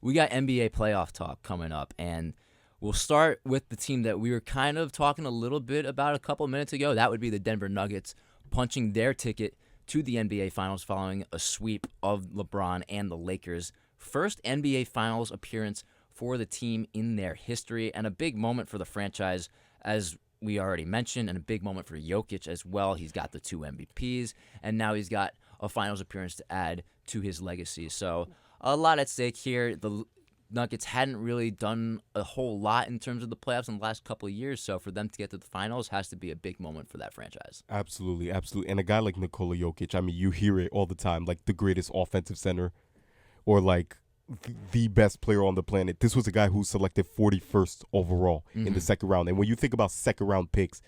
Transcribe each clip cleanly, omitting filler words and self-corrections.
we got NBA playoff talk coming up, and we'll start with the team that we were kind of talking a little bit about a couple minutes ago. That would be the Denver Nuggets punching their ticket to the NBA Finals following a sweep of LeBron and the Lakers. First NBA Finals appearance for the team in their history, and a big moment for the franchise, as we already mentioned, and a big moment for Jokic as well. He's got the 2 MVPs, and now he's got a Finals appearance to add to his legacy. So a lot at stake here. The Nuggets hadn't really done a whole lot in terms of the playoffs in the last couple of years, so for them to get to the Finals has to be a big moment for that franchise. Absolutely, absolutely. And a guy like Nikola Jokic, I mean, you hear it all the time, like the greatest offensive center or like the best player on the planet. This was a guy who selected 41st overall in the second round. And when you think about second round picks,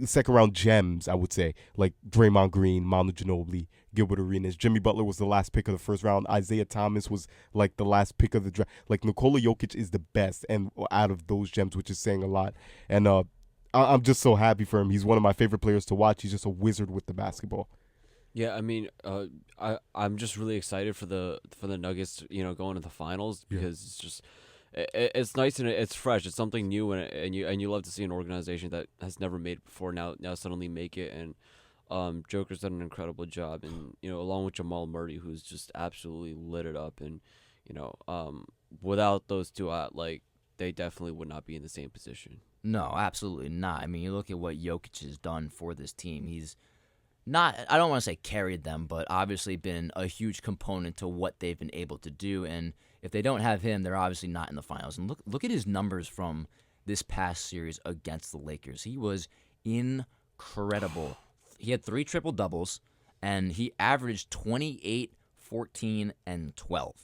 second round gems, I would say, like Draymond Green, Manu Ginobili, Gilbert Arenas. Jimmy Butler was the last pick of the first round. Isaiah Thomas was like the last pick of the draft. Like Nikola Jokic is the best and out of those gems, which is saying a lot. And I'm just so happy for him. He's one of my favorite players to watch. He's just a wizard with the basketball. Yeah, I mean, I'm just really excited for the Nuggets, going to the finals because it's just it's nice and it's fresh. It's something new and you love to see an organization that has never made it before now suddenly make it. And Joker's done an incredible job, and along with Jamal Murray, who's just absolutely lit it up. And without those two, they definitely would not be in the same position. No, absolutely not. I mean, you look at what Jokic has done for this team. He's not, I don't want to say carried them, but obviously been a huge component to what they've been able to do. And if they don't have him, they're obviously not in the finals. And look at his numbers from this past series against the Lakers. He was incredible. He had 3 triple-doubles, and he averaged 28, 14, and 12.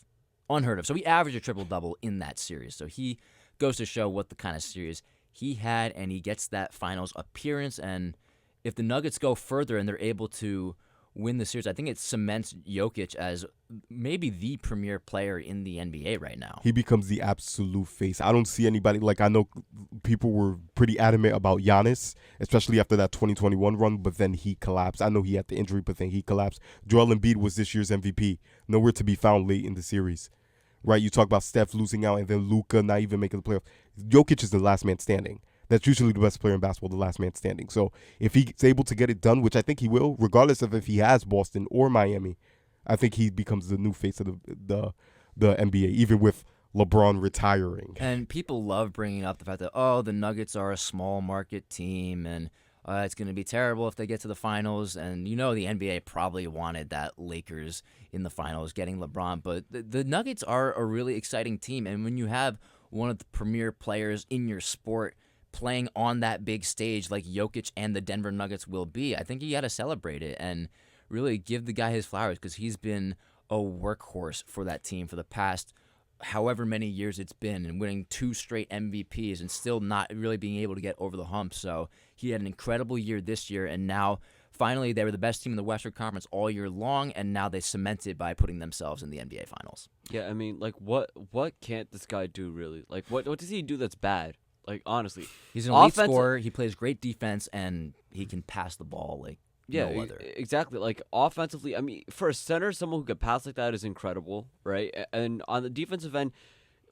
Unheard of. So he averaged a triple-double in that series. So he goes to show what the kind of series he had, and he gets that finals appearance. And if the Nuggets go further and they're able to win the series, I think it cements Jokic as maybe the premier player in the NBA right now. He becomes the absolute face. I don't see anybody, like I know people were pretty adamant about Giannis, especially after that 2021 run, but then he collapsed. I know he had the injury, but then he collapsed. Joel Embiid was this year's MVP. Nowhere to be found late in the series. Right? You talk about Steph losing out and then Luka not even making the playoffs. Jokic is the last man standing. That's usually the best player in basketball, the last man standing. So if he's able to get it done, which I think he will, regardless of if he has Boston or Miami, I think he becomes the new face of the NBA, even with LeBron retiring. And people love bringing up the fact that, the Nuggets are a small market team and it's going to be terrible if they get to the finals. And the NBA probably wanted that Lakers in the finals, getting LeBron. But the Nuggets are a really exciting team. And when you have one of the premier players in your sport playing on that big stage like Jokic and the Denver Nuggets will be, I think you got to celebrate it and really give the guy his flowers because he's been a workhorse for that team for the past however many years it's been, and winning 2 straight MVPs and still not really being able to get over the hump. So he had an incredible year this year, and now finally they were the best team in the Western Conference all year long, and now they cemented by putting themselves in the NBA Finals. Yeah, I mean, like what can't this guy do really? Like what does he do that's bad? Like, honestly. He's an elite scorer. He plays great defense, and he can pass the ball like no other. Exactly. Like, offensively, I mean, for a center, someone who could pass like that is incredible, right? And on the defensive end,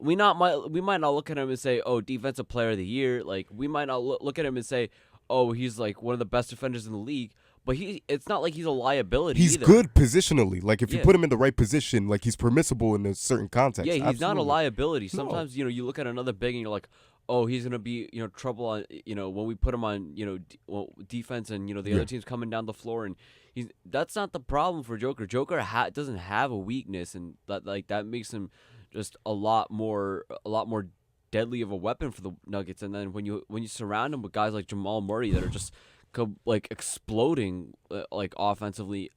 we might not look at him and say, oh, defensive player of the year. Like, we might not look at him and say, oh, he's, like, one of the best defenders in the league. But it's not like he's a liability He's either. good positionally. Like, if you put him in the right position, like, he's permissible in a certain context. Yeah, he's Absolutely. not a liability. Sometimes, you look at another big and you're like, oh, he's going to be, trouble on, when we put him on, defense and, the other team's coming down the floor. And that's not the problem for Joker. Joker doesn't have a weakness, and that makes him just a lot more deadly of a weapon for the Nuggets. And then when you surround him with guys like Jamal Murray that are just exploding offensively,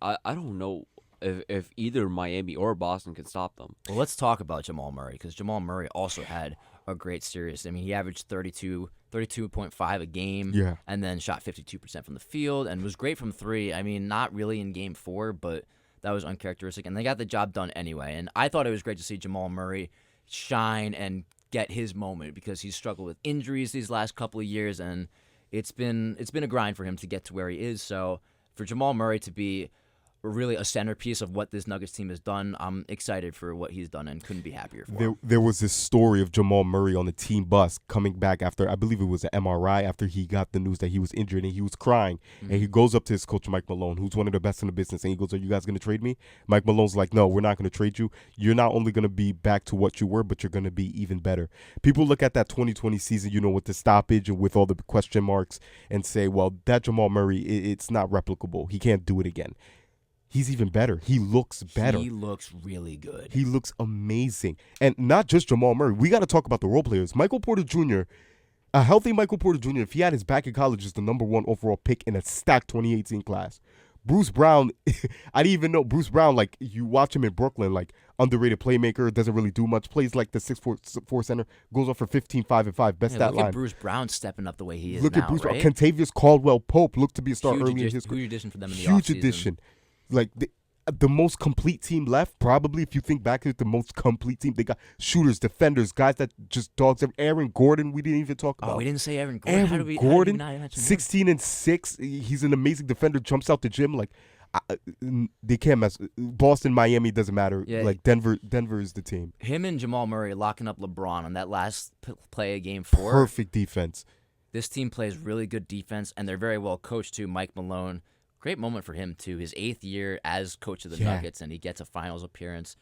I don't know if either Miami or Boston can stop them. Well, let's talk about Jamal Murray, because Jamal Murray also had a great series. I mean, he averaged 32.5 a game, and then shot 52% from the field, and was great from 3. I mean, not really in Game 4, but that was uncharacteristic, and they got the job done anyway. And I thought it was great to see Jamal Murray shine and get his moment, because he's struggled with injuries these last couple of years, and it's been a grind for him to get to where he is. So for Jamal Murray to be really a centerpiece of what this Nuggets team has done. I'm excited for what he's done and couldn't be happier for him. There was this story of Jamal Murray on the team bus coming back after, I believe it was an MRI, after he got the news that he was injured, and he was crying. And he goes up to his coach, Mike Malone, who's one of the best in the business, and he goes, "Are you guys going to trade me?" Mike Malone's like, "No, we're not going to trade you. You're not only going to be back to what you were, but you're going to be even better." People look at that 2020 season, with the stoppage and with all the question marks, and say, well, that Jamal Murray, it's not replicable. He can't do it again. He's even better. He looks better. He looks really good. He looks amazing. And not just Jamal Murray. We got to talk about the role players. Michael Porter Jr., a healthy Michael Porter Jr., if he had his back in college, is the number 1 overall pick in a stacked 2018 class. Bruce Brown, I didn't even know. Bruce Brown, like, you watch him in Brooklyn, like, underrated playmaker, doesn't really do much, plays like the 6'4" center, goes off for 15, 5, and 5, best stat line. Look at Bruce Brown stepping up the way he is Look now, at Bruce right? Brown. Contavious Caldwell-Pope looked to be a star Huge early in his career. Huge addition for them in the Huge offseason. addition. Like, the most complete team left, probably, if you think back to it, the most complete team. They got shooters, defenders, guys that just dogs. Aaron Gordon, we didn't even talk about. Oh, we didn't say Aaron Gordon. How did we Gordon, not mention him? 16 and 6. He's an amazing defender, jumps out the gym. Like, they can't mess. Boston, Miami, doesn't matter. Yeah. Like, Denver is the team. Him and Jamal Murray locking up LeBron on that last play of Game 4. Perfect defense. This team plays really good defense, and they're very well coached, too. Mike Malone. Great moment for him, too. His 8th year as coach of the Nuggets, and he gets a finals appearance.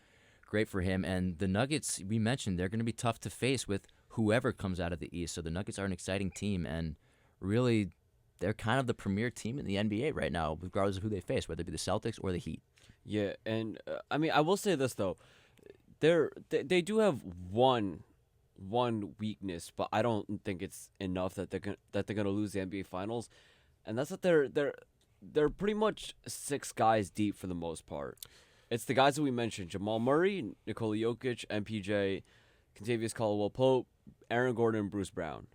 Great for him. And the Nuggets, we mentioned, they're going to be tough to face with whoever comes out of the East. So the Nuggets are an exciting team, and really, they're kind of the premier team in the NBA right now, regardless of who they face, whether it be the Celtics or the Heat. Yeah, and I mean, I will say this though, they do have one weakness, but I don't think it's enough that they're gonna lose the NBA Finals, and that's that they're pretty much 6 guys deep for the most part. It's the guys that we mentioned: Jamal Murray, Nikola Jokic, MPJ, Contavious Caldwell-Pope, Aaron Gordon, and Bruce Brown.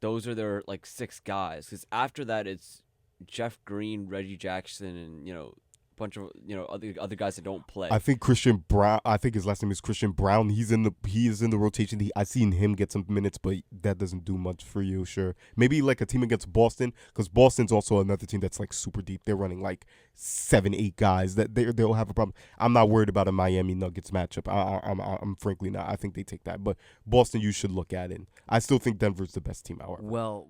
Those are their 6 guys. Because after that, it's Jeff Green, Reggie Jackson, and a bunch of other guys that don't play. I think Christian Brown. I think his last name is Christian Brown. He is in the rotation. I seen him get some minutes, but that doesn't do much for you. Sure, maybe like a team against Boston, because Boston's also another team that's super deep. They're running 7, 8 guys. That they'll have a problem. I'm not worried about a Miami Nuggets matchup. I'm frankly not. I think they take that. But Boston, you should look at it. I still think Denver's the best team. However, Well,